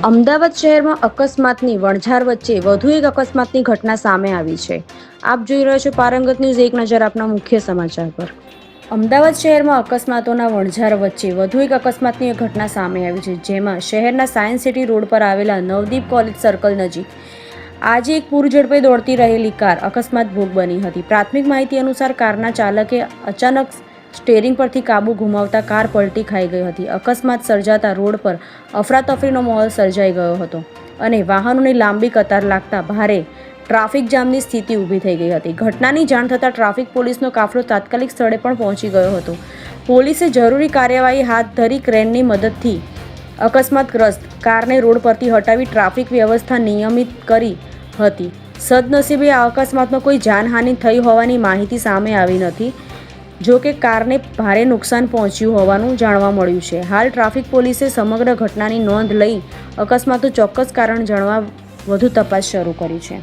અમદાવાદ શહેરમાં અકસ્માતની વણઝાર વચ્ચે વધુ એક અકસ્માતની ઘટના સામે આવી છે. આપ જોઈ રહ્યા છો પારંગત ન્યૂઝ. એક નજર આપના મુખ્ય સમાચાર પર. અમદાવાદ શહેરમાં અકસ્માતોના વણઝાર વચ્ચે વધુ એક અકસ્માતની ઘટના સામે આવી છે, જેમાં શહેરના સાયન્સ સિટી રોડ પર આવેલા નવદીપ કોલેજ સર્કલ નજીક આજે એક પૂરઝડપે દોડતી રહેલી કાર અકસ્માત ભોગ બની હતી. પ્રાથમિક માહિતી અનુસાર કારના ચાલકે અચાનક સ્ટેરિંગ પરથી કાબુ ગુમાવતા કાર પલટી ખાઈ ગઈ હતી. અકસ્માત સર્જાતા રોડ પર અફરાતફરીનો માહોલ સર્જાઈ ગયો હતો અને વાહનોની લાંબી કતાર લાગતા ભારે ટ્રાફિક જામની સ્થિતિ ઊભી થઈ ગઈ હતી. ઘટનાની જાણ થતાં ટ્રાફિક પોલીસનો કાફલો તાત્કાલિક સ્થળે પણ પહોંચી ગયો હતો. પોલીસે જરૂરી કાર્યવાહી હાથ ધરી ક્રેનની મદદથી અકસ્માતગ્રસ્ત કારને રોડ પરથી હટાવી ટ્રાફિક વ્યવસ્થા નિયમિત કરી હતી. સદનસીબે આ અકસ્માતમાં કોઈ જાનહાનિ થઈ હોવાની માહિતી સામે આવી નથી. જો કે કારને ભારે નુકસાન પહોંચ્યું હોવાનું જાણવા મળ્યું છે. હાલ ટ્રાફિક પોલીસે સમગ્ર ઘટનાની નોંધ લઈ અકસ્માતનું ચોક્કસ કારણ જાણવા વધુ તપાસ શરૂ કરી છે.